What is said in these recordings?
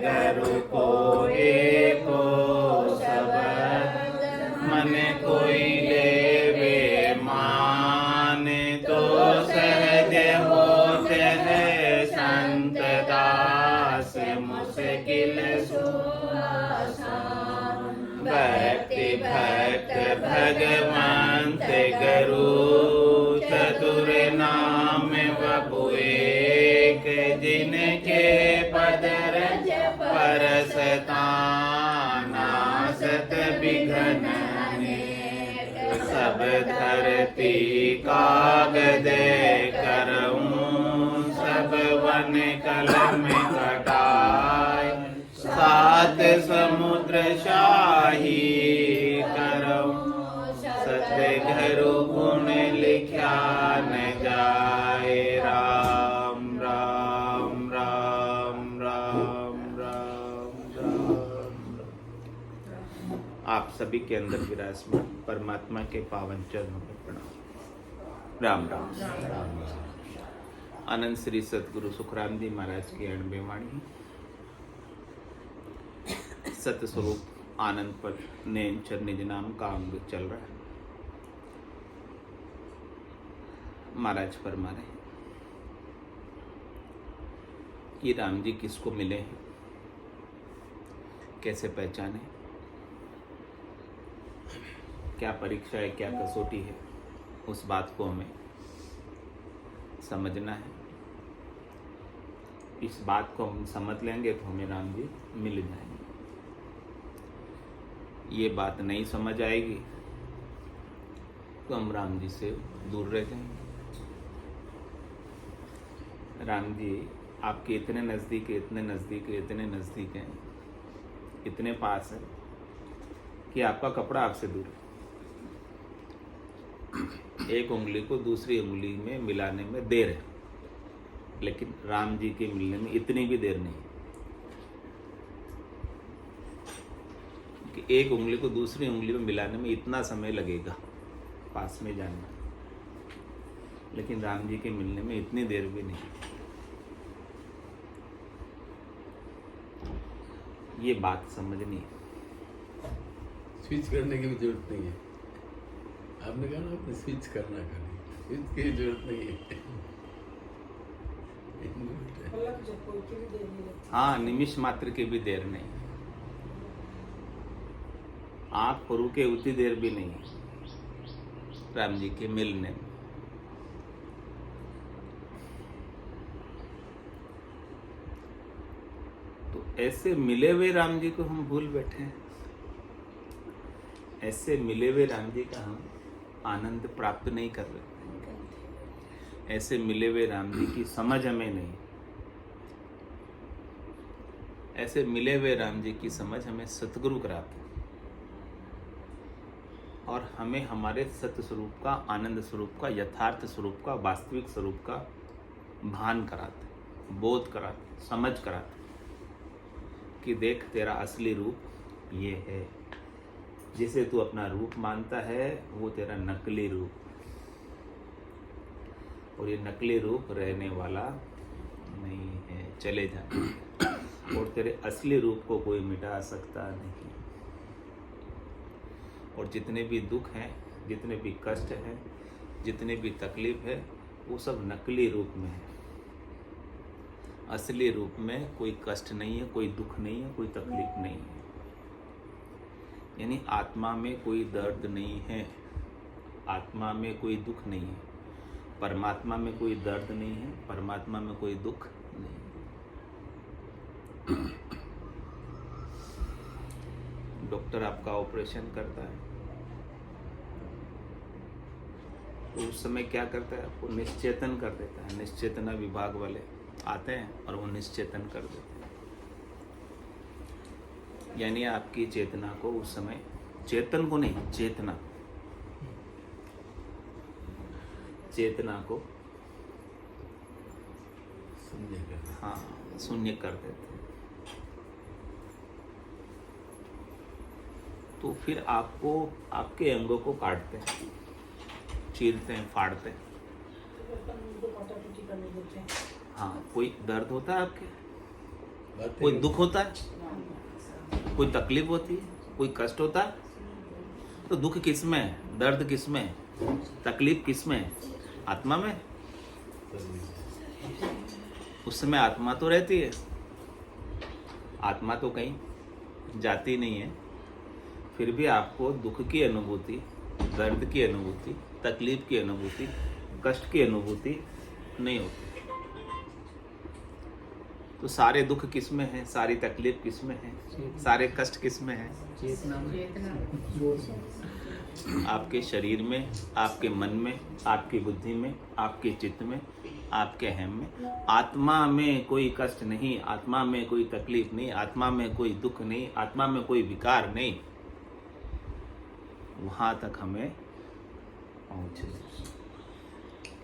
गुरु को एको शब्द मन कोई लेवे मान, तो सहज होते हैं संत दास मुश्किल भक्ति भक्त भगवंत गुरु चतुर नाम वपु एक, जिनके पद रज परसता नासत विघ्न अनेक, सब धरती कागज करऊं सब वन कलम कटाय, सात समुद्र शाही करऊं सतगुरु गुण लिख्या न जाए। राम राम राम राम राम राम। आप सभी के अंदर विराजमान परमात्मा के पावन चरणों में प्रणाम। राम राम राम। आनंद श्री सतगुरु सुखराम जी महाराज की 98 वाणी सत्य स्वरूप आनंद पद नैन चर निज नाम का अंग चल रहा है। महाराज फरमा रहे हैं कि राम जी किसको मिले हैं, कैसे पहचाने, क्या परीक्षा है, क्या कसौटी है, उस बात को हमें समझना है। इस बात को हम समझ लेंगे तो हमें राम जी मिल जाएंगे। ये बात नहीं समझ आएगी तो हम राम जी से दूर रह जाएंगे। राम जी आपके इतने नज़दीक, इतने नज़दीक, इतने नज़दीक हैं, इतने पास है कि आपका कपड़ा आपसे दूर है। एक उंगली को दूसरी उंगली में मिलाने में देर है, लेकिन राम जी के मिलने में इतनी भी देर नहीं कि एक उंगली को दूसरी उंगली में मिलाने में इतना समय लगेगा पास में जाना, लेकिन राम जी के मिलने में इतनी देर भी नहीं। ये बात समझनी है। स्विच करने की भी जरूरत नहीं है। आपने कहा ना आपने स्विच करना करें, स्विच की जरूरत नहीं है। हाँ, निमिष मात्र की भी देर नहीं, आँख पर रुके उतनी देर भी नहीं राम जी के मिलने में। तो ऐसे मिले हुए राम जी को हम भूल बैठे हैं। ऐसे मिले हुए राम जी का हम आनंद प्राप्त नहीं कर रहे। ऐसे मिले हुए राम जी की समझ हमें नहीं। ऐसे मिले हुए राम जी की समझ हमें सतगुरु कराते और हमें हमारे सत्य स्वरूप का, आनंद स्वरूप का, यथार्थ स्वरूप का, वास्तविक स्वरूप का भान कराते, बोध कराते, समझ कराते कि देख तेरा असली रूप ये है। जिसे तू अपना रूप मानता है वो तेरा नकली रूप, और ये नकली रूप रहने वाला नहीं है, चले जाए। और तेरे असली रूप को कोई मिटा सकता नहीं। और जितने भी दुख हैं, जितने भी कष्ट हैं, जितने भी तकलीफ है, वो सब नकली रूप में है। असली रूप में कोई कष्ट नहीं है, कोई दुख नहीं है, कोई तकलीफ नहीं है। यानी आत्मा में कोई दर्द नहीं है, आत्मा में कोई दुख नहीं है, परमात्मा में कोई दर्द नहीं है, परमात्मा में कोई दुख नहीं है। डॉक्टर आपका ऑपरेशन करता है तो उस समय क्या करता है, आपको निश्चेतन कर देता है। निश्चेतना विभाग वाले आते हैं और वो निश्चेतन कर देते हैं। यानी आपकी चेतना को उस समय, चेतन को नहीं, चेतना को शून्य कर देते हैं। तो फिर आपको, आपके अंगों को काटते हैं, चीरते हैं, फाड़ते हैं। हाँ, कोई दर्द होता है आपके? बातें कोई दुख होता है, कोई तकलीफ होती है, कोई कष्ट होता है, तो दुख किस में है, दर्द किस में है, तकलीफ किस में है? आत्मा में। उस समय आत्मा तो रहती है, आत्मा तो कहीं जाती नहीं है, फिर भी आपको दुख की अनुभूति, दर्द की अनुभूति, तकलीफ की अनुभूति, कष्ट की अनुभूति नहीं होती। तो सारे दुख किस में है, सारी तकलीफ किस में है, सारे कष्ट किस में है? आपके शरीर में, आपके मन में, आपकी बुद्धि में, आपके चित्त में, आपके अहम में। आत्मा में कोई कष्ट नहीं, आत्मा में कोई तकलीफ नहीं, आत्मा में कोई दुख नहीं, आत्मा में कोई विकार नहीं। वहां तक हमें पहुंचना।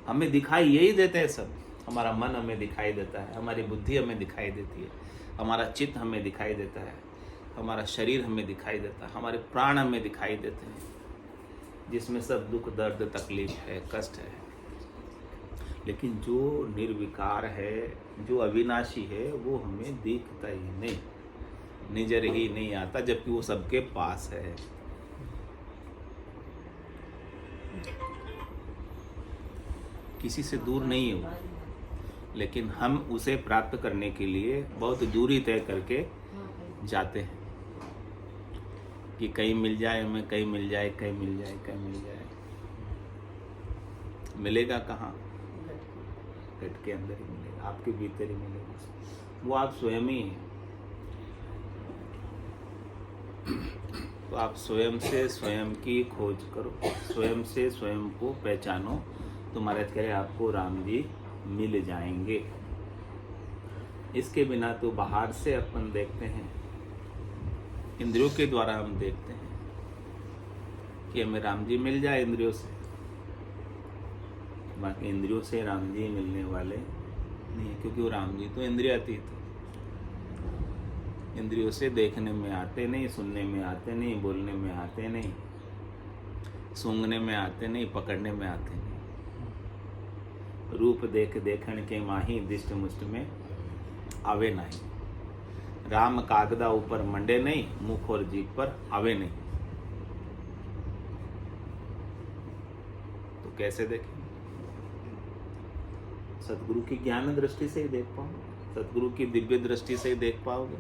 हमें दिखाई यही देते हैं सब। हमारा मन हमें दिखाई देता है, हमारी बुद्धि हमें दिखाई देती है, हमारा चित्त हमें दिखाई देता है, हमारा शरीर हमें दिखाई देता है, हमारे प्राण हमें दिखाई देते हैं, जिसमें सब दुख, दर्द, तकलीफ है, कष्ट है। लेकिन जो निर्विकार है, जो अविनाशी है, वो हमें दिखता ही नहीं, नजर ही नहीं आता, जबकि वो सबके पास है। किसी से दूर नहीं है वो, लेकिन हम उसे प्राप्त करने के लिए बहुत दूरी तय करके जाते हैं कि कहीं मिल जाए हमें, कहीं मिल जाए, कहीं मिल जाए, कहीं मिल जाए। मिलेगा कहाँ? पेट के अंदर ही मिलेगा, आपके भीतर ही मिलेगा। वो आप स्वयं ही हैं। तो आप स्वयं से स्वयं की खोज करो, स्वयं से स्वयं को पहचानो, तो महाराज कह रहे आपको राम जी मिल जाएंगे। इसके बिना तो बाहर से अपन देखते हैं, इंद्रियों के द्वारा हम देखते हैं कि हमें राम जी मिल जाए इंद्रियों से, बाकी इंद्रियों से राम जी मिलने वाले नहीं है, क्योंकि वो राम जी तो इंद्रियातीत है। इंद्रियों से देखने में आते नहीं, सुनने में आते नहीं, बोलने में आते नहीं, सूंघने में आते नहीं, पकड़ने में आते नहीं। रूप देख देखण के माही, दिष्ट मुष्ट में आवे नहीं। राम कागदा ऊपर मंडे नहीं, मुख और जीभ पर आवे नहीं। तो कैसे देखें? सतगुरु की ज्ञान दृष्टि से ही देख पाओगे, सतगुरु की दिव्य दृष्टि से ही देख पाओगे,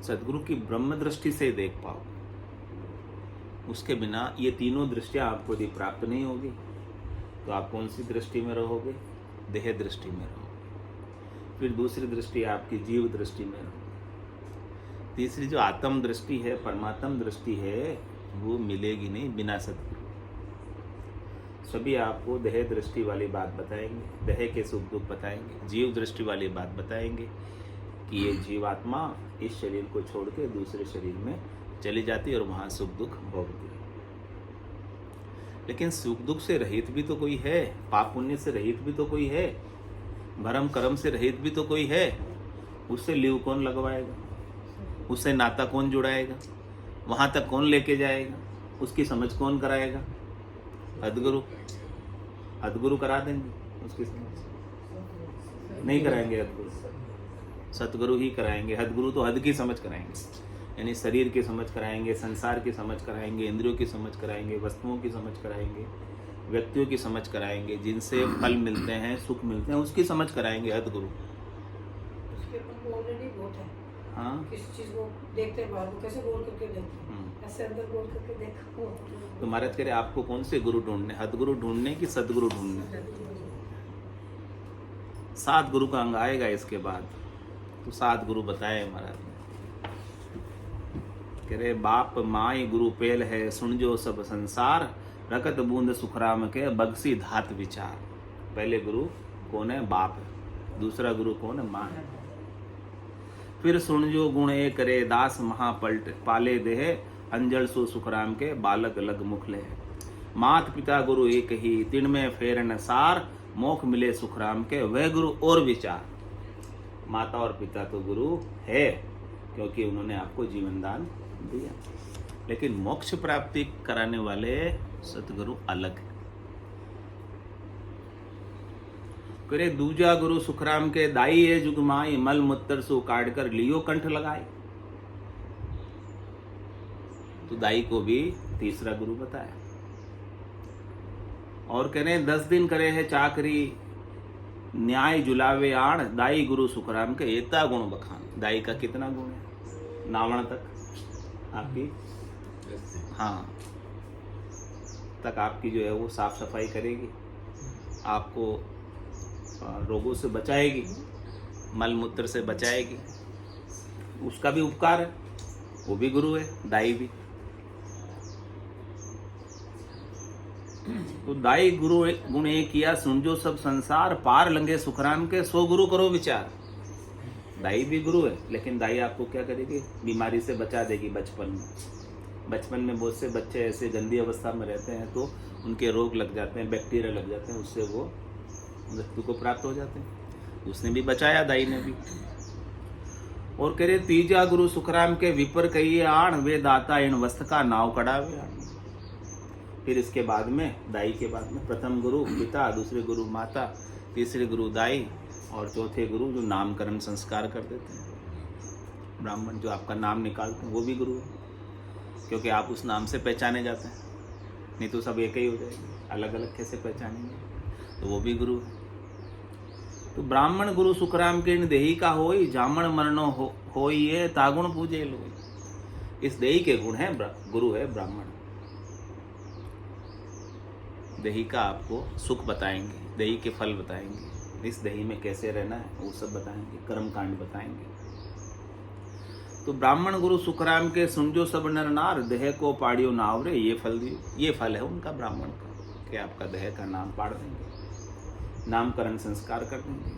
सतगुरु की ब्रह्म दृष्टि से ही देख पाओगे। उसके बिना ये तीनों दृष्टियां आपको यदि प्राप्त नहीं होगी, तो आप कौन सी दृष्टि में रहोगे? देह दृष्टि में रहोगे। फिर दूसरी दृष्टि आपकी जीव दृष्टि में रहोगे। तीसरी जो आत्म दृष्टि है, परमात्म दृष्टि है, वो मिलेगी नहीं बिना सतगुरु। सभी आपको देह दृष्टि वाली बात बताएंगे, देह के सुख दुख बताएंगे, जीव दृष्टि वाली बात बताएंगे कि ये जीवात्मा इस शरीर को छोड़ के दूसरे शरीर में चली जाती है और वहाँ सुख दुख भोगती है। लेकिन सुख दुख से रहित भी तो कोई है, पाप पुण्य से रहित भी तो कोई है, भरम कर्म से रहित भी तो कोई है। उससे लिव कौन लगवाएगा? उससे नाता कौन जुड़ाएगा? वहाँ तक कौन लेके जाएगा? उसकी समझ कौन कराएगा? सदगुरु। सदगुरु करा देंगे उसकी समझ? नहीं कराएंगे सदगुरु, सतगुरु ही कराएंगे। सदगुरु तो हद की समझ कराएंगे, यानी शरीर की समझ कराएंगे, संसार की समझ कराएंगे, इंद्रियों की समझ कराएंगे, वस्तुओं की समझ कराएंगे, व्यक्तियों की समझ कराएंगे, जिनसे फल मिलते हैं, सुख मिलते हैं, उसकी समझ कराएंगे सदगुरु। हाँ, किसी चीज को देखते हैं बाहर, कैसे गौर करके देखते हैं, ऐसे अंदर गौर करके देखो। तो महाराज कह रहे आपको कौन से गुरु ढूंढने? सदगुरु ढूंढने कि सदगुरु ढूंढने? 7 गुरु का अंग आएगा इसके बाद, तो 7 गुरु बताए महाराज ने। कह रहे बाप माई गुरु पेल है, सुन जो सब संसार, रकत बूंद सुखराम के बगसी धात विचार। पहले गुरु कौन है? बाप है। दूसरा गुरु कौन है? माँ है। फिर सुन जो गुण एक करे, दास महापलट पाले देह, अंजल सो सुखराम के बालक लग मुख ले। मात पिता गुरु एक ही, तिन में फेर न सार, मोख मिले सुखराम के वह गुरु और विचार। माता और पिता तो गुरु है, क्योंकि उन्होंने आपको जीवन दान दिया, लेकिन मोक्ष प्राप्ति कराने वाले सतगुरु अलग है। करे दूजा गुरु सुखराम के दाई है जुगमाई, मल मूत्र सु काट कर लियो कंठ लगाए। तो दाई को भी तीसरा गुरु बताया। और कह रहे 10 दिन करे है चाकरी, न्याय जुलावे आण, दाई गुरु सुखराम के एता गुण बखान। दाई का कितना गुण है, नावण तक आपकी, हाँ तक आपकी जो है वो साफ सफाई करेगी, आपको रोगों से बचाएगी, मल मूत्र से बचाएगी। उसका भी उपकार है, वो भी गुरु है, दाई भी। तो दाई गुरु गुण एक किया, सुन जो सब संसार, पार लंगे सुखराम के, सो गुरु करो विचार। दाई भी गुरु है, लेकिन दाई आपको क्या करेगी, बीमारी से बचा देगी। बचपन में बहुत से बच्चे ऐसे गंदी अवस्था में रहते हैं तो उनके रोग लग जाते हैं, बैक्टीरिया लग जाते हैं, उससे वो मृत्यु को प्राप्त हो जाते हैं। उसने भी बचाया, दाई ने भी। और कह रहे तीजा गुरु सुखराम के, विपर कहिए आण, वे दाता इन वस्त्र का नाव कड़ावे आण। फिर इसके बाद में, दाई के बाद में, प्रथम गुरु पिता, दूसरे गुरु माता, तीसरे गुरु दाई, और चौथे गुरु जो नामकरण संस्कार कर देते हैं। ब्राह्मण जो आपका नाम निकालते हैं वो भी गुरु है, क्योंकि आप उस नाम से पहचाने जाते हैं, नहीं तो सब एक ही हो जाएंगे, अलग अलग कैसे पहचानेंगे, तो वो भी गुरु है। तो ब्राह्मण गुरु सुखराम के देही का होई, जामण मरणो होई ये, तागुण पूजे लोई। इस देही के गुण है, गुरु है ब्राह्मण। दही का आपको सुख बताएंगे, दही के फल बताएंगे, इस दही में कैसे रहना है वो सब बताएंगे, कर्म कांड बताएंगे। तो ब्राह्मण गुरु सुखराम के, सुनजो सब नर नार, देह को पाड़ियो नावरे, ये फल दियो। ये फल है उनका ब्राह्मण का, कि आपका देह का नाम पाड़ देंगे, नामकरण संस्कार कर देंगे।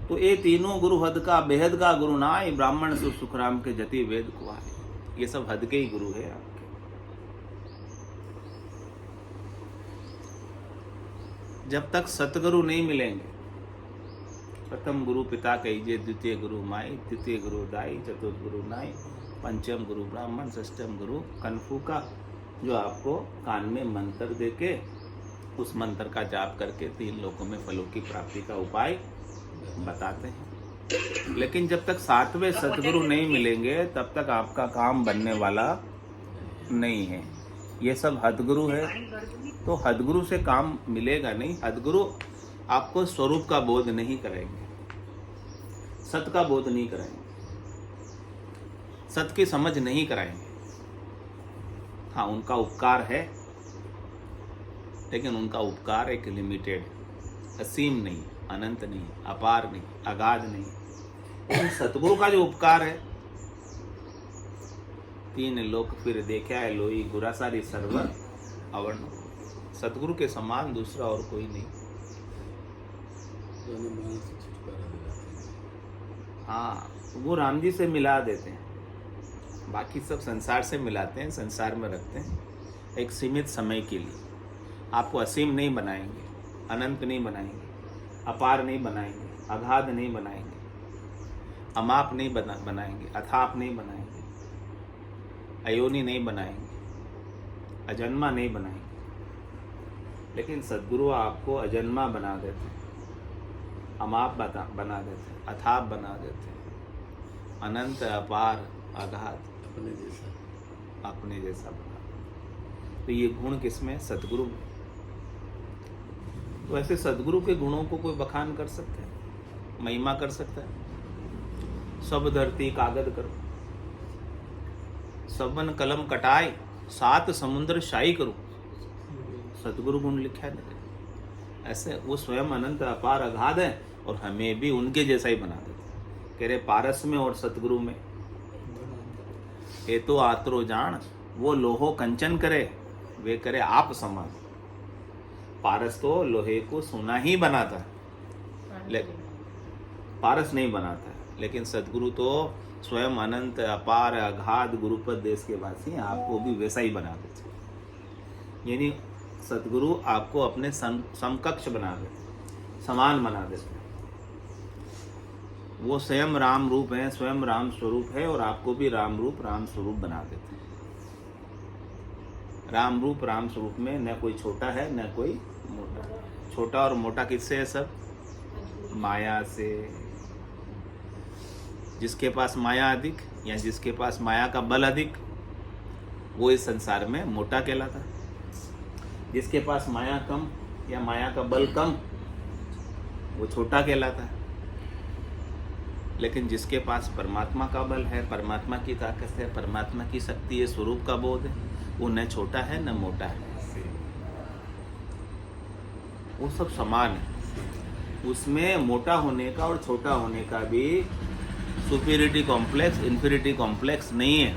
तो ये तीनों गुरु हद का, बेहद का गुरु नाय, ब्राह्मण सुखराम के जति वेद कुआय। ये सब हद के ही गुरु है आपके। जब तक सतगुरु नहीं मिलेंगे, प्रथम गुरु पिता कहिए, द्वितीय गुरु माई, तृतीय गुरु दाई, चतुर्थ गुरु नाई, पंचम गुरु ब्राह्मण, षष्ठम गुरु कनफू का, जो आपको कान में मंत्र देके उस मंत्र का जाप करके 3 लोकों में फलों की प्राप्ति का उपाय बताते हैं। लेकिन जब तक 7वें सतगुरु नहीं मिलेंगे तब तक आपका काम बनने वाला नहीं है। ये सब हदगुरु है, तो हदगुरु से काम मिलेगा नहीं। हदगुरु आपको स्वरूप का बोध नहीं कराएंगे, सत का बोध नहीं कराएंगे, सत की समझ नहीं कराएंगे। हाँ, उनका उपकार है, लेकिन उनका उपकार एक लिमिटेड, असीम नहीं, अनंत नहीं, अपार नहीं, अगाध नहीं। लेकिन सतगुरु का जो उपकार है, 3 लोक फिर देखा है लोई, गुरासारी सर्वर अवर्ण। सतगुरु के समान दूसरा और कोई नहीं। हाँ, वो राम जी से मिला देते हैं, बाकी सब संसार से मिलाते हैं, संसार में रखते हैं एक सीमित समय के लिए। आपको असीम नहीं बनाएंगे, अनंत नहीं बनाएंगे, अपार नहीं बनाएंगे, अगाध नहीं बनाएंगे, अमाप नहीं बनाएंगे, अथाप नहीं बनाएंगे, अयोनि नहीं बनाएंगे, अजन्मा नहीं बनाएंगे। लेकिन सद्गुरु आपको अजन्मा बना देते हैं, अमाप बना देते हैं, अथाप बना देते हैं, अनंत, अपार, अगाध, अपने जैसा बना। तो ये गुण किसमें? सद्गुरु में। तो ऐसे सद्गुरु के गुणों को कोई बखान कर सकता है, महिमा कर सकता है। सब धरती कागज करो, सबन कलम कटाए, 7 समुद्र शाही करो, सद्गुरु गुण लिखा है। ऐसे वो स्वयं अनंत, अपार, अगाध है, और हमें भी उनके जैसा ही बना देते। कह रहे पारस में और सतगुरु में ये तो आतरो जान, वो लोहो कंचन करे, वे करे आप समान। पारस तो लोहे को सोना ही बनाता है, लेकिन पारस नहीं बनाता है। लेकिन सतगुरु तो स्वयं अनंत, अपार, अगाध, गुरुपद देश के वासी, आपको भी वैसा ही बना देते। यानी सतगुरु आपको अपने समकक्ष बना देते, समान बना देते। वो स्वयं राम रूप है, स्वयं राम स्वरूप है, और आपको भी राम रूप, राम स्वरूप बना देते हैं। राम रूप, राम स्वरूप में न कोई छोटा है, न कोई मोटा। छोटा और मोटा किससे है सब? माया से। जिसके पास माया अधिक या जिसके पास माया का बल अधिक, वो इस संसार में मोटा कहलाता है। जिसके पास माया कम या माया का बल कम, वो छोटा कहलाता है। लेकिन जिसके पास परमात्मा का बल है, परमात्मा की ताकत है, परमात्मा की शक्ति है, स्वरूप का बोध है, वो न छोटा है न मोटा है, वो सब समान है। उसमें मोटा होने का और छोटा होने का भी सुपीरियरिटी कॉम्प्लेक्स, इंफीरियरिटी कॉम्प्लेक्स नहीं है,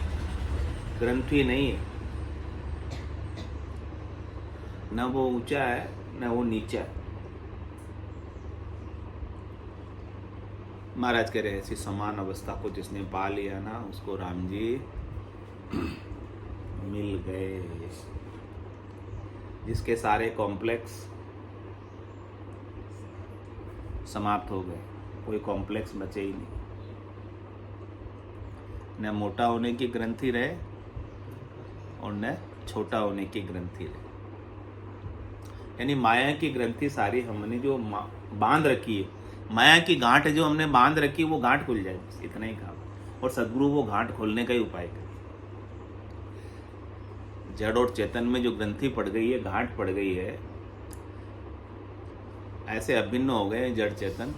ग्रंथि नहीं है। न वो ऊंचा है न वो नीचा है। महाराज कह रहे हैं ऐसी समान अवस्था को जिसने पा लिया ना, उसको राम जी मिल गए। जिसके सारे कॉम्प्लेक्स समाप्त हो गए, कोई कॉम्प्लेक्स बचे ही नहीं। न मोटा होने की ग्रंथि रहे और न छोटा होने की ग्रंथि रहे। यानी माया की ग्रंथि सारी हमने जो बांध रखी है, माया की गांठ जो हमने बांध रखी है, वो गांठ खुल जाए, बस इतना ही काम। और सद्गुरु वो गांठ खोलने का ही उपाय करे। जड़ और चेतन में जो ग्रंथि पड़ गई है, गांठ पड़ गई है, ऐसे अभिन्न हो गए जड़ चेतन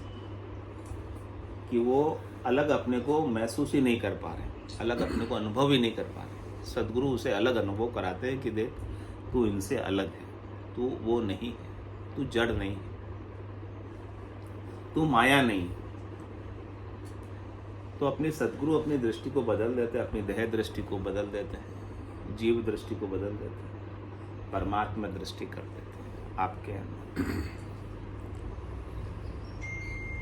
कि वो अलग अपने को महसूस ही नहीं कर पा रहे, अलग अपने को अनुभव ही नहीं कर पा रहे। सद्गुरु उसे अलग अनुभव कराते हैं कि देख तू इनसे अलग है, तू वो नहीं है, तू जड़ नहीं है, तू माया नहीं। तो अपनी सद्गुरु अपनी दृष्टि को बदल देते हैं, अपनी देह दृष्टि को बदल देते हैं, जीव दृष्टि को बदल देते हैं, परमात्मा दृष्टि कर देते हैं आपके अंदर।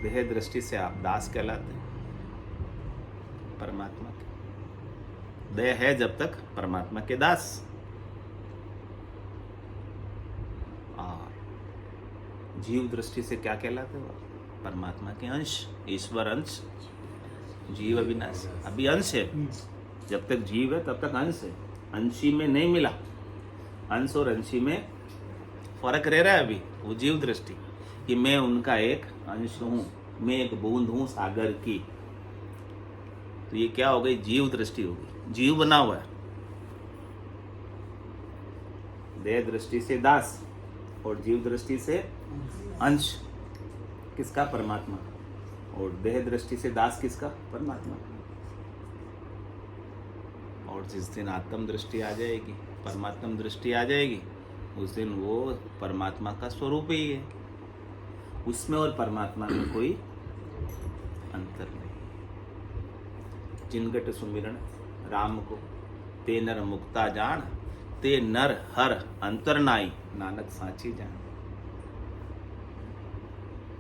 देह दृष्टि से आप दास कहलाते हैं परमात्मा के। देह है जब तक परमात्मा के दास। और जीव दृष्टि से क्या कहलाते हो? परमात्मा के अंश, ईश्वर अंश, जीव अविनाश। अभी अंश है, जब तक जीव है तब तक अंश है, अंशी में नहीं मिला। अंश और अंशी में फर्क रह रहा है अभी। वो जीव दृष्टि कि मैं उनका एक अंश हूं, मैं एक बूंद हूं सागर की। तो ये क्या हो गई? जीव दृष्टि हो गई। जीव बना हुआ है, देह दृष्टि से दास और जीव दृष्टि से अंश। किसका? परमात्मा। और देह दृष्टि से दास किसका? परमात्मा। और जिस दिन आत्म दृष्टि आ जाएगी, परमात्म दृष्टि आ जाएगी, उस दिन वो परमात्मा का स्वरूप ही है। उसमें और परमात्मा में कोई अंतर नहीं। जिनगट सुमिरन राम को ते नर मुक्ता जान, ते नर हर अंतर नाई, नानक साची जान।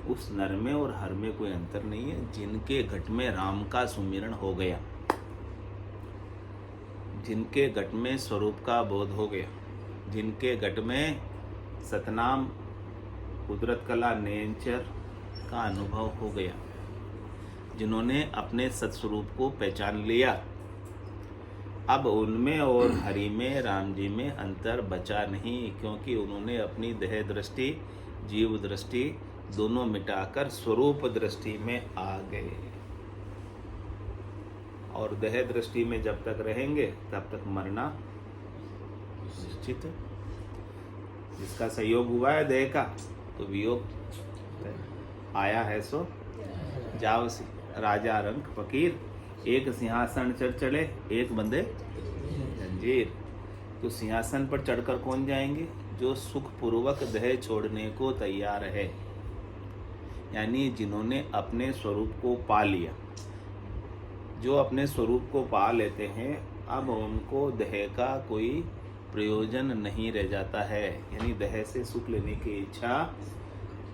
उस नर में और हर में कोई अंतर नहीं है। जिनके घट में राम का सुमिरन हो गया, जिनके घट में स्वरूप का बोध हो गया, जिनके घट में सतनाम कुदरत कला नेचर का अनुभव हो गया, जिन्होंने अपने सत्स्वरूप को पहचान लिया, अब उनमें और हरि में, राम जी में अंतर बचा नहीं। क्योंकि उन्होंने अपनी देह दृष्टि, जीव दृष्टि दोनों मिटाकर स्वरूप दृष्टि में आ गए। और देह दृष्टि में जब तक रहेंगे तब तक मरना निश्चित है। जिसका संयोग हुआ है देह का, तो वियोग आया है सो जाओ सी। राजा रंग फकीर, एक सिंहासन चढ़ चढ़े, एक बंदे जंजीर। तो सिंहासन पर चढ़कर कौन जाएंगे? जो सुख पूर्वक देह छोड़ने को तैयार है, यानी जिन्होंने अपने स्वरूप को पा लिया। जो अपने स्वरूप को पा लेते हैं, अब उनको देह का कोई प्रयोजन नहीं रह जाता है, यानी देह से सुख लेने की इच्छा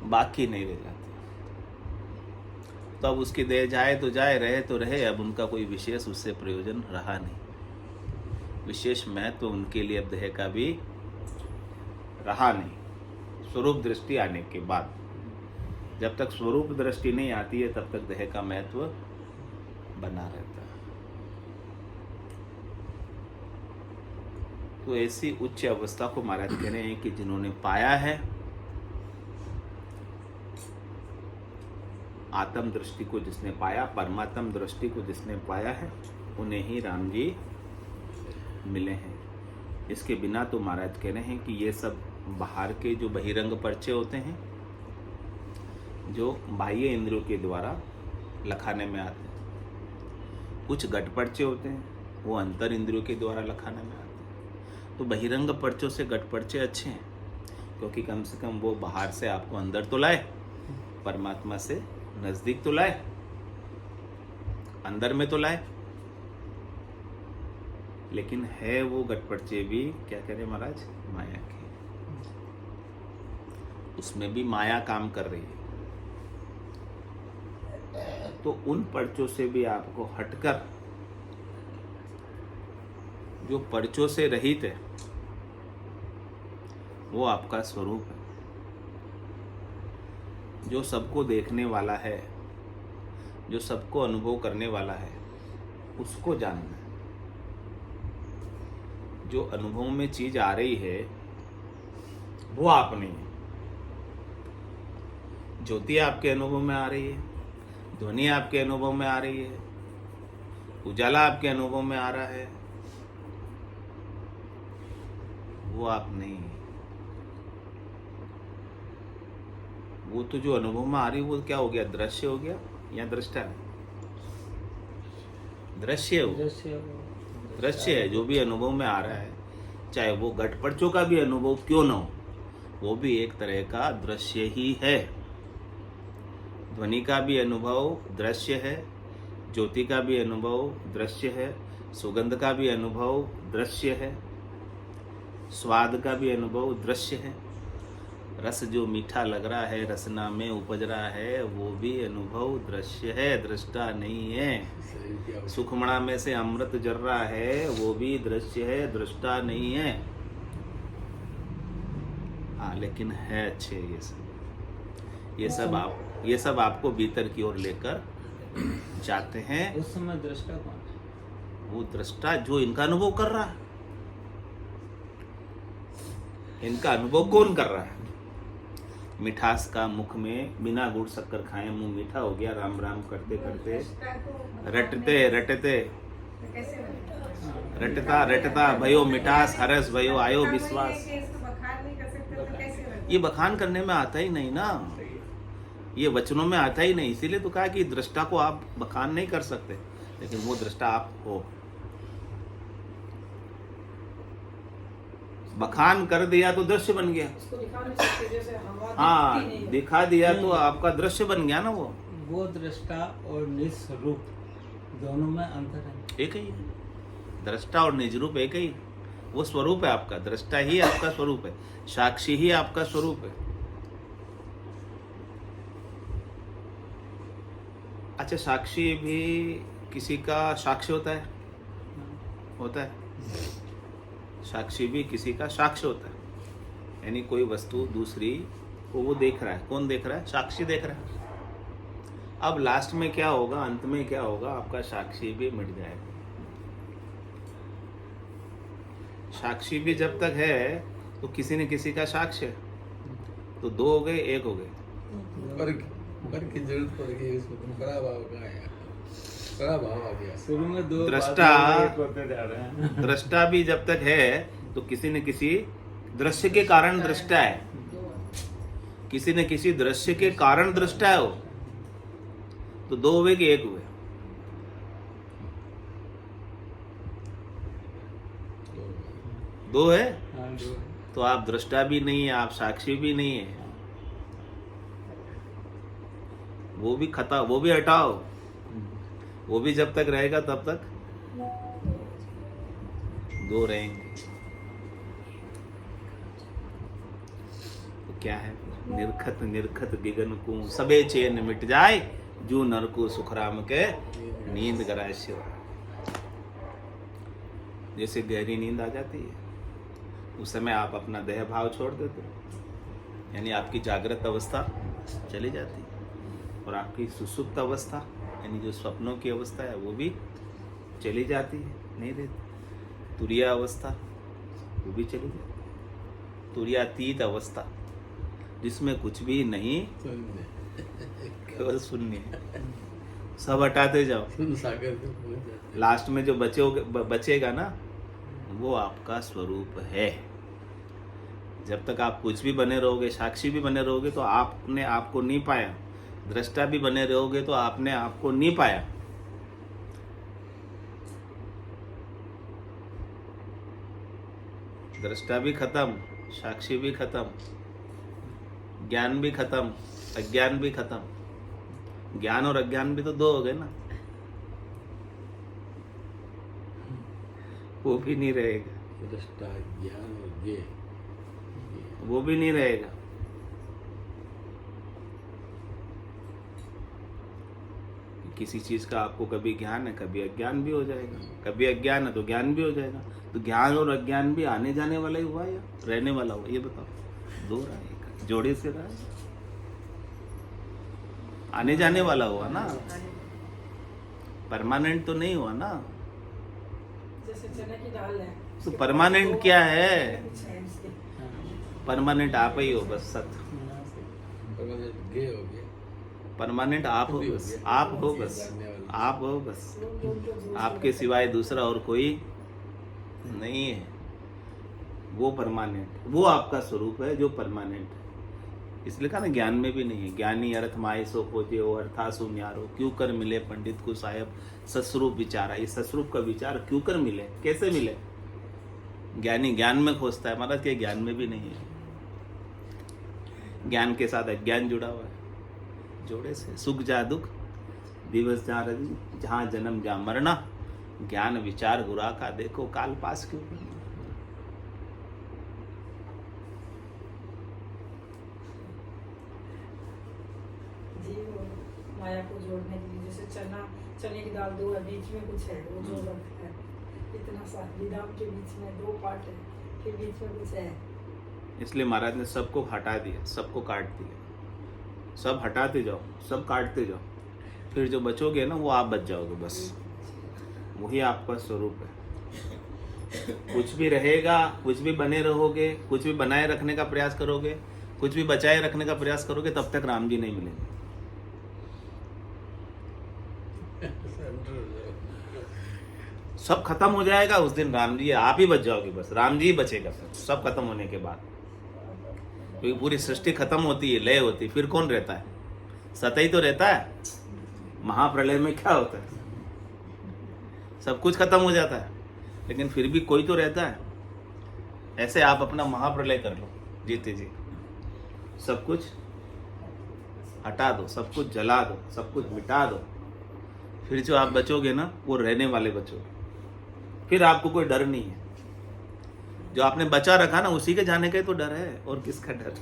बाकी नहीं रह जाती। तो अब उसकी देह जाए तो जाए, रहे तो रहे, अब उनका कोई विशेष उससे प्रयोजन रहा नहीं। विशेष महत्व उनके लिए अब देह का भी रहा नहीं। स्वरूप दृष्टि आने के बाद, जब तक स्वरूप दृष्टि नहीं आती है तब तक देह का महत्व बना रहता है। तो ऐसी उच्च अवस्था को महाराज कह रहे हैं कि जिन्होंने पाया है आत्म दृष्टि को जिसने पाया, परमात्म दृष्टि को जिसने पाया है, उन्हें ही राम जी मिले हैं। इसके बिना तो महाराज कह रहे हैं कि ये सब बाहर के जो बहिरंग पर्चे होते हैं, जो बाह्य इंद्रियों के द्वारा लखाने में आते हैं, कुछ गट पर्चे होते हैं वो अंतर इंद्रियों के द्वारा लखाने में आते हैं। तो बहिरंग पर्चों से गट पर्चे अच्छे हैं, क्योंकि कम से कम वो बाहर से आपको अंदर तो लाए, परमात्मा से नजदीक तो लाए, अंदर में तो लाए। लेकिन है वो गट पर्चे भी क्या कह रहे महाराज, माया के, उसमें भी माया काम कर रही है। तो उन पर्चों से भी आपको हटकर, जो पर्चों से रहित है, वो आपका स्वरूप है, जो सबको देखने वाला है, जो सबको अनुभव करने वाला है, उसको जानना है। जो अनुभव में चीज आ रही है वो आप नहीं है। ज्योति आपके अनुभव में आ रही है, ध्वनि आपके अनुभव में आ रही है, उजाला आपके अनुभव में आ रहा है, वो आप नहीं है। वो तो जो अनुभव में आ रही है वो क्या हो गया, दृश्य हो गया या दृष्टा है? दृश्य हो, दृश्य है। जो भी अनुभव में आ रहा है, चाहे वो घटपर्चों का भी अनुभव क्यों ना हो, वो भी एक तरह का दृश्य ही है। ध्वनि का भी अनुभव दृश्य है, ज्योति का भी अनुभव दृश्य है, सुगंध का भी अनुभव दृश्य है, स्वाद का भी अनुभव दृश्य है। रस जो मीठा लग रहा है, रसना में उपज रहा है, वो भी अनुभव दृश्य है, दृष्टा नहीं है। सुखमणा में से अमृत जर रहा है, वो भी दृश्य है, दृष्टा नहीं है। हाँ, लेकिन है अच्छे ये सब आपको भीतर की ओर लेकर जाते हैं। उस समय दृष्टा कौन है? वो दृष्टा जो इनका अनुभव कर रहा है। इनका अनुभव कौन कर रहा है? मिठास का मुख में बिना गुड़ शक्कर खाए मुंह मीठा हो गया, राम राम करते करते रटता भयो मिठास हरस भयो आयो विश्वास। ये बखान करने में आता ही नहीं ना, ये वचनों में आता ही नहीं। इसीलिए तो कहा कि दृष्टा को आप बखान नहीं कर सकते, लेकिन वो दृष्टा आप हो। बखान कर दिया तो दृश्य बन गया। उसको दिखा नहीं सकते, जैसे हवा हाँ, दिखती नहीं है। दिखा दिया तो आपका दृश्य बन गया ना। वो दृष्टा और निस्वरूप दोनों में अंतर है। एक ही है, दृष्टा और निजरूप एक ही। वो स्वरूप है आपका, दृष्टा ही आपका स्वरूप है, साक्षी ही आपका स्वरूप है। अच्छा, साक्षी भी किसी का साक्ष्य होता है? होता है। साक्षी भी किसी का साक्ष्य होता है, यानी कोई वस्तु दूसरी को वो देख रहा है। कौन देख रहा है? साक्षी देख रहा है। अब लास्ट में क्या होगा, अंत में क्या होगा, आपका साक्षी भी मिट जाएगा। साक्षी भी जब तक है तो किसी न किसी का साक्ष्य है, तो दो हो गए, एक हो गए। पर की जरूरत पड़ गई उसको, तो बड़ा भाव का आया, बड़ा भाव आ गया। शुरू में दो दृष्टा होते जा रहे हैं। दृष्टा भी जब तक है तो किसी न किसी दृश्य के कारण दृष्टा है, किसी न किसी दृश्य के कारण दृष्टा है। वो तो दो हुए कि एक हुए? दो है। हाँ, दो। तो आप दृष्टा भी नहीं है, आप साक्षी भी नहीं है। वो भी खता, वो भी हटाओ। वो भी जब तक रहेगा तब तक दो रहेंगे। तो क्या है? निरखत निरखत बिगन को सबे चैन मिट जाए, जो नर को सुखराम के नींद कराए शिव। जैसे गहरी नींद आ जाती है, उस समय आप अपना देह भाव छोड़ देते हो, यानी आपकी जागृत अवस्था चली जाती है, और आपकी सुसुप्त अवस्था यानी जो स्वप्नों की अवस्था है वो भी चली जाती है, नहीं रहती। तुरिया अवस्था वो भी चली जाती, तुरियातीत अवस्था जिसमें कुछ भी नहीं केवल शून्य, सब हटाते जाओ। सुन सागर पे पहुंच जाते लास्ट में जो बचेगा ना, वो आपका स्वरूप है। जब तक आप कुछ भी बने रहोगे, साक्षी भी बने रहोगे, तो आपने आपको नहीं पाया। दृष्टा भी बने रहोगे तो आपने आपको नहीं पाया। दृष्टा भी खत्म, साक्षी भी खत्म, ज्ञान भी खत्म, अज्ञान भी खत्म। ज्ञान और अज्ञान भी तो दो हो गए ना, वो भी नहीं रहेगा, दृष्टा ज्ञान और ये वो भी नहीं रहेगा। किसी चीज का आपको कभी ज्ञान है, कभी अज्ञान भी हो जाएगा, कभी अज्ञान है तो ज्ञान भी हो जाएगा। तो ज्ञान और अज्ञान भी आने जाने वाला ही हुआ या रहने वाला हुआ, ये बताओ। दो रहा है, जोड़े से रहा है, आने जाने वाला हुआ ना, परमानेंट तो नहीं हुआ ना। जैसे चने की दाल है, तो परमानेंट क्या है? कुछ है इसके। परमानेंट आप ही हो बस, सत। गे हो गया, परमानेंट आप हो बस, आप हो बस, आप हो बस। आपके सिवाय दूसरा और कोई नहीं है। वो परमानेंट, वो आपका स्वरूप है जो परमानेंट है। इसलिए कहा ना, ज्ञान में भी नहीं है। ज्ञानी अर्थ माय सो खोजे हो, अर्था सो न्यारो, क्यों कर मिले पंडित को साहेब सस्वरूप विचारा। ये सस्वरूप का विचार क्यों कर मिले, कैसे मिले? ज्ञानी ज्ञान में खोजता है, महाराज के ज्ञान में भी नहीं है। ज्ञान के साथ अज्ञान जुड़ा हुआ है, जोड़े से। सुख जा दुख दिवस जा रवि, जहाँ जन्म जा मरना, ज्ञान विचार गुरा का देखो काल पास क्यों करना। जीव और माया को जोड़ने के लिए, जैसे चने की दाल दो है, बीच में कुछ है वो जोड़ रखा है। इतना सा विधान के बीच में दो पार्ट है, के बीच में कुछ है। इसलिए महाराज ने सबको हटा दिया, सबको काट दिया। सब हटाते जाओ, सब काटते जाओ, फिर जो बचोगे ना वो आप बच जाओगे बस। वही आपका स्वरूप है। कुछ भी रहेगा, कुछ भी बने रहोगे, कुछ भी बनाए रखने का प्रयास करोगे, कुछ भी बचाए रखने का प्रयास करोगे, तब तक राम जी नहीं मिलेंगे। सब खत्म हो जाएगा उस दिन, राम जी आप ही बच जाओगे बस। राम जी ही बचेगा फिर सब खत्म होने के बाद। क्योंकि पूरी सृष्टि खत्म होती है, लय होती है, फिर कौन रहता है? सतही तो रहता है। महाप्रलय में क्या होता है? सब कुछ खत्म हो जाता है, लेकिन फिर भी कोई तो रहता है। ऐसे आप अपना महाप्रलय कर लो जीते जी, सब कुछ हटा दो, सब कुछ जला दो, सब कुछ मिटा दो, फिर जो आप बचोगे ना वो रहने वाले बचोगे। फिर आपको कोई डर नहीं है। जो आपने बचा रखा ना, उसी के जाने का ही तो डर है, और किसका डर?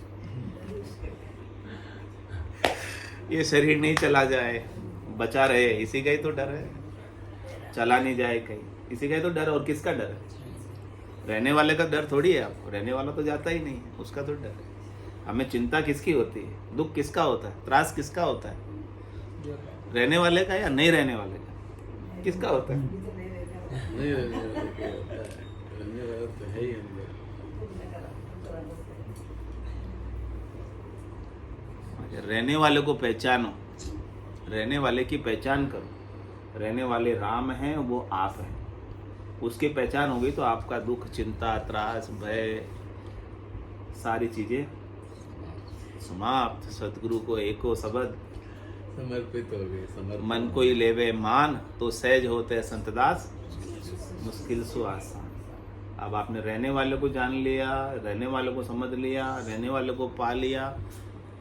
ये शरीर नहीं चला जाए, बचा रहे, इसी का ही तो डर है। चला नहीं जाए कहीं, इसी का ही तो डर है। और किसका डर है? रहने वाले का डर थोड़ी है आपको। रहने वाला तो जाता ही नहीं है, उसका तो डर है। हमें चिंता किसकी होती है? दुख किसका होता है? त्रास किसका होता है? रहने वाले का या नहीं रहने वाले का? किसका होता है? नहीं रहने वाला क्या होता है, रहने वाला तो है ही अंदर। रहने वाले को पहचानो, रहने वाले की पहचान करो। रहने वाले राम हैं, वो आप हैं। उसकी पहचान होगी तो आपका दुख, चिंता, त्रास, भय, सारी चीजें समाप्त। सतगुरु को एको शब्द समर्पित हो गए, समर्पित। मन को ही लेवे मान, तो सहज होते संतदास, मुश्किल सु आसान। अब आपने रहने वाले को जान लिया, रहने वाले को समझ लिया, रहने वाले को पा लिया।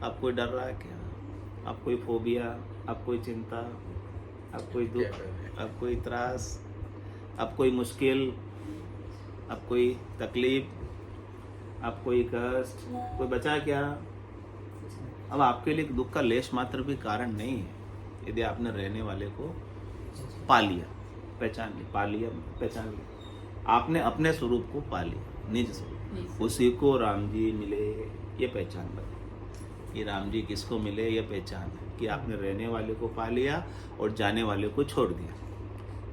अब कोई डर रहा है क्या? अब कोई फोबिया, अब कोई चिंता, अब कोई दुख, अब कोई त्रास, अब कोई मुश्किल, अब कोई तकलीफ, अब कोई कष्ट, कोई बचा क्या? अब आपके लिए दुख का लेश मात्र भी कारण नहीं है, यदि आपने रहने वाले को पा लिया, पहचान लिया। पा लिया, पहचान लिया। आपने अपने स्वरूप को पा लिया, निज स्वरूप। उसी को राम जी मिले, ये पहचान बनी। ये राम जी किसको मिले, ये पहचान है कि आपने रहने वाले को पा लिया और जाने वाले को छोड़ दिया।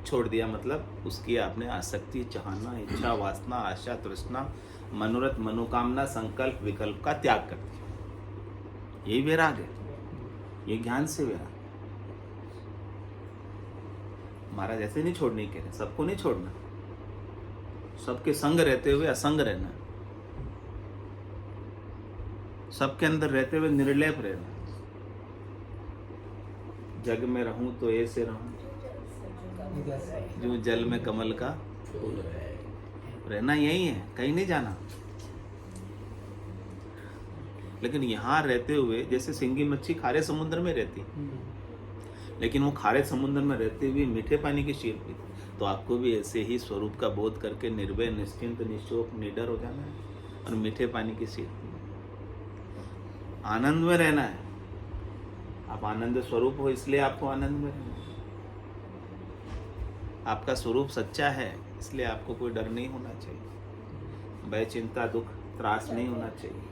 छोड़ दिया मतलब उसकी आपने आसक्ति, चाहना, इच्छा, वासना, आशा, तृष्णा, मनोरथ, मनोकामना, संकल्प, विकल्प का त्याग कर दिया। यही वैराग है। ये ज्ञान से हुआ। महाराज ऐसे नहीं छोड़ने के, सबको नहीं छोड़ना, सबके संग रहते हुए असंग रहना, सबके अंदर रहते हुए निर्लेप रहना। जग में रहूं तो ऐसे रहूं जो जल में कमल का फूल है। रहना यही है, कहीं नहीं जाना। लेकिन यहाँ रहते हुए जैसे सिंगी मच्छी खारे समुद्र में रहती, लेकिन वो खारे समुद्र में रहते हुए मीठे पानी की शीर पीती, तो आपको भी ऐसे ही स्वरूप का बोध करके निर्भय, निश्चिंत, निशोक, निडर हो जाना है और मीठे पानी की शीर पीना, आनंद में रहना है। आप आनंद स्वरूप हो, इसलिए आपको आनंद में रहना है। आपका स्वरूप सच्चा है, इसलिए आपको कोई डर नहीं होना चाहिए, भय, चिंता, दुख, त्रास नहीं होना चाहिए।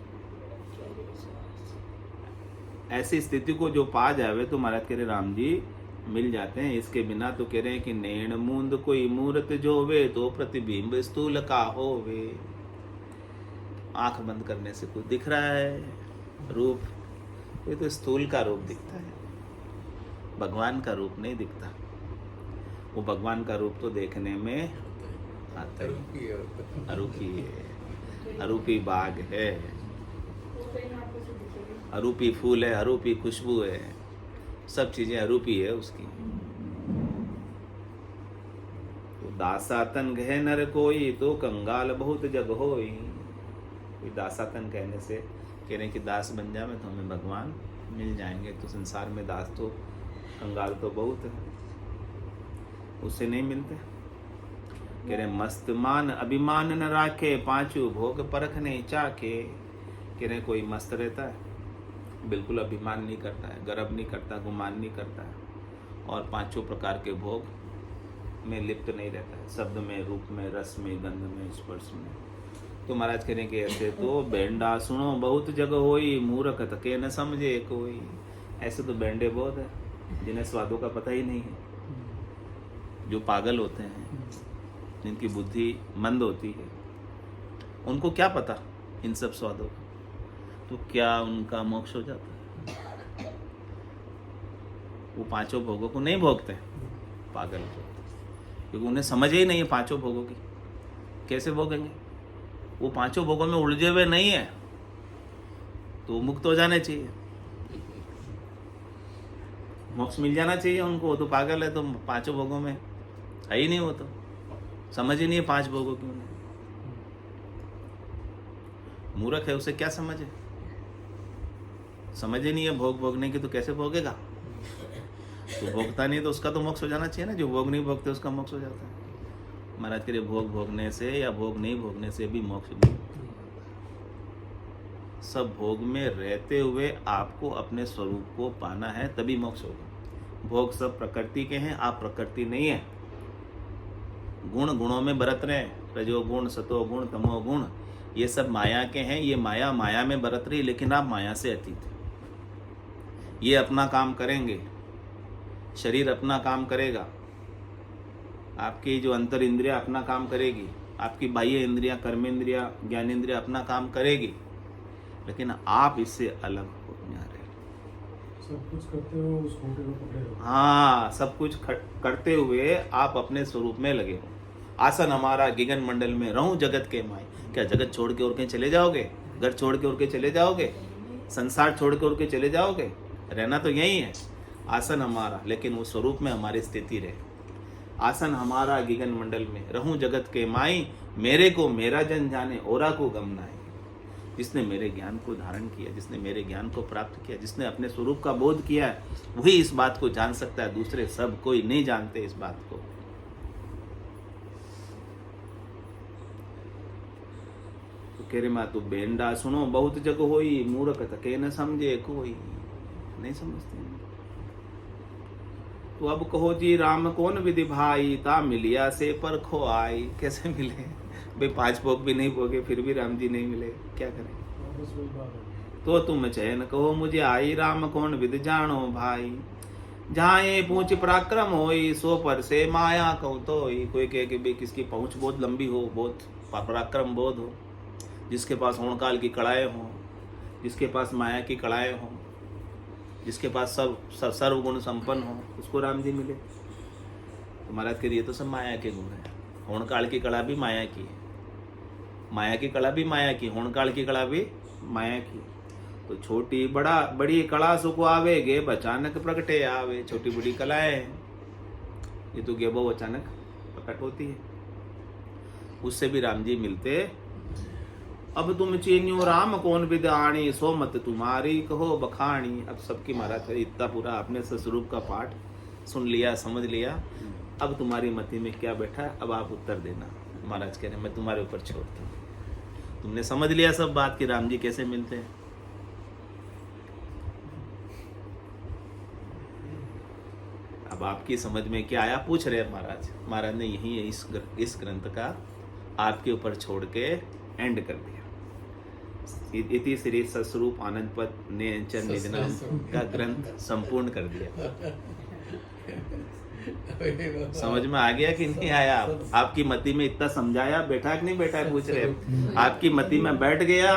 ऐसी स्थिति को जो पा जावे तो महाराज कह रहे राम जी मिल जाते हैं। इसके बिना तो कह रहे हैं कि नैण मूंद कोई मूर्त जोवे तो प्रतिबिंब स्थूल का होवे। आंख बंद करने से कुछ दिख रहा है रूप, ये तो स्थूल का रूप दिखता है, भगवान का रूप नहीं दिखता। वो भगवान का रूप तो देखने में आता है, अरूपी है, अरूपी बाग है, अरूपी फूल है, अरूपी खुशबू है, सब चीजें अरूपी है उसकी। तो दासातन गह नर कोई तो कंगाल बहुत जग होई। कोई दासातन कहने से कह रहे कि दास बन जाए तो हमें भगवान मिल जाएंगे। तो संसार में दास तो कंगाल तो बहुत है, उससे नहीं मिलते। कह रहे मस्त मान अभिमान न राखे पांचों भोग परख नहीं चाके। कह रहे कोई मस्त रहता है, बिल्कुल अभिमान नहीं करता है, गर्व नहीं करता, गुमान नहीं करता है, और पांचों प्रकार के भोग में लिप्त नहीं रहता है, शब्द में, रूप में, रस में, गंध में, स्पर्श में। तो महाराज कह रहे कि ऐसे तो बेंडा सुनो बहुत जगह होई, मूर्ख थके न समझे कोई। ऐसे तो बेंडे बहुत है जिन्हें स्वादों का पता ही नहीं है, जो पागल होते हैं, जिनकी बुद्धि मंद होती है, उनको क्या पता इन सब स्वादों का। तो क्या उनका मोक्ष हो जाता है? वो पांचों भोगों को नहीं भोगते, पागल होते, क्योंकि उन्हें समझ ही नहीं है पांचों भोगों की। कैसे भोगेंगे? वो पांचों भोगों में उलझे हुए नहीं है, तो मुक्त हो जाने चाहिए, मोक्ष मिल जाना चाहिए उनको। वो तो पागल है, तो पांचों भोगों में है ही नहीं, वो तो समझ ही नहीं है पांच भोगों की। उन्हें मूर्ख है, उसे क्या समझ है? समझ ही नहीं है भोग भोगने की, तो कैसे भोगेगा? तो भोगता नहीं तो उसका तो मोक्ष हो जाना चाहिए ना। जो भोग नहीं भोगते उसका मोक्ष हो जाता है। महाराज के भोग भोगने से या भोग नहीं भोगने से भी मोक्ष नहीं। सब भोग में रहते हुए आपको अपने स्वरूप को पाना है, तभी मोक्ष होगा। भोग सब प्रकृति के हैं, आप प्रकृति नहीं है। गुण गुणों में बरत रहे, रजोगुण, सतोगुण, तमोगुण, ये सब माया के हैं। ये माया माया में बरत रही, लेकिन आप माया से अतीत हैं। ये अपना काम करेंगे, शरीर अपना काम करेगा, आपकी जो अंतर इंद्रिया अपना काम करेगी, आपकी बाह्य इंद्रियां, कर्मेंद्रिया, ज्ञानेंद्रिया अपना काम करेगी, लेकिन आप इससे अलग हो रहे। सब कुछ करते हो उस घंटे को पकड़े हो। हाँ, सब कुछ करते हुए आप अपने स्वरूप में लगे हो। आसन हमारा गिगन मंडल में रहूं जगत के माई। क्या जगत छोड़ के और कहीं चले जाओगे? घर छोड़ के और कहीं चले जाओगे? संसार छोड़ के और कहीं चले जाओगे? रहना तो यही है। आसन हमारा, लेकिन वो स्वरूप में हमारी स्थिति रहे। आसन हमारा गिगन मंडल में रहूं जगत के माई। मेरे को मेरा जन जाने, औरा को गम नाई। जिसने मेरे ज्ञान को धारण किया, जिसने मेरे ज्ञान को प्राप्त किया, जिसने अपने स्वरूप का बोध किया है, वही इस बात को जान सकता है। दूसरे सब कोई नहीं जानते इस बात को। तो कह रहे माँ तो बेंडा सुनो बहुत जग होई, मूर्ख थके न समझे कोई। नहीं समझते। तो अब कहो जी राम कौन विधि भाई, ता मिलिया से पर खो आई। कैसे मिले भाई? 5 भोग भी नहीं भोगे फिर भी राम जी नहीं मिले, क्या करें? बस वही बात है। तो तुम चयन कहो मुझे आई, राम कौन विधि जानो भाई। जहाँ ये पूछ पराक्रम होई, सो पर से माया कहूँ तो। कोई कहे कि भाई किसकी पहुँच बहुत लंबी हो, बहुत पराक्रम बोध हो, जिसके पास होणकाल की कड़ाएं हो, जिसके पास माया की कड़ाएं हो, जिसके पास सब सर्वगुण संपन्न हो, उसको राम जी मिले। तो महाराज कह रही ये तो सब माया के गुण है। होणकाल की कला भी माया की है, माया की कला भी माया की, होणकाल की कला भी माया की। तो छोटी बड़ी कला सुख आवेगे, अचानक प्रकटे आवे। छोटी बड़ी कलाएं हैं, ये तो गेबो अचानक प्रकट होती है, उससे भी राम जी मिलते। अब तुम चीन्यू राम कौन विदाणी, सो मत तुम्हारी कहो बखानी। अब सबकी महाराज इतना पूरा आपने स्वरूप का पाठ सुन लिया, समझ लिया। अब तुम्हारी मति में क्या बैठा है, अब आप उत्तर देना। महाराज कह रहे मैं तुम्हारे ऊपर छोड़ता हूँ। तुमने समझ लिया सब बात कि राम जी कैसे मिलते हैं। अब आपकी समझ में क्या आया पूछ रहे हैं महाराज। महाराज ने यही इस ग्रंथ का आपके ऊपर छोड़ के एंड कर दिया। इति श्री सस्वरूप आनंद पद ने निधनम का ग्रंथ संपूर्ण कर दिया। समझ में आ गया कि नहीं आया? आपकी मति में इतना समझाया, बैठा कि नहीं बैठा है पूछ रहे। आपकी मति में बैठ गया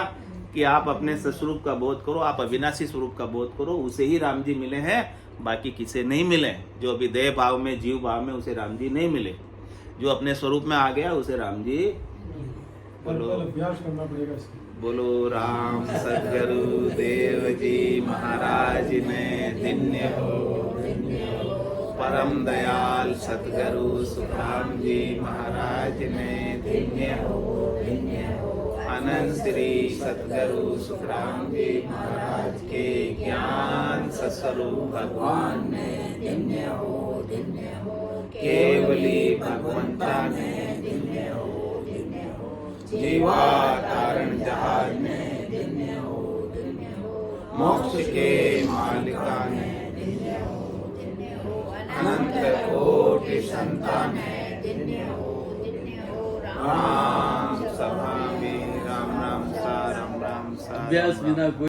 कि आप अपने स्वरूप का बोध करो, आप अविनाशी स्वरूप का बोध करो। उसे ही राम जी मिले हैं, बाकी किसे नहीं मिले। जो अभी देह भाव में, जीव भाव में, उसे राम जी नहीं मिले। जो अपने स्वरूप में आ गया उसे राम जी बोलो, अभ्यास करना पड़ेगा इसके। बोलो राम सद्गुरु देव जी महाराज ने धन्य हो। परम दयाल सद्गुरु सुखराम जी महाराज ने धन्य हो। अनंत श्री सद्गुरु सुखराम जी महाराज के ज्ञान सस्वरूप भगवान ने धन्य हो। केवली भगवंता ने धन्य हो। जीवा तारण जहाज ने धन्य हो। मोक्ष के मालिका ने धन्य हो। अनंत कोटि संतान ने धन्य हो। राम सभा में राम राम सा राम राम सा अभ्यास बिना कोई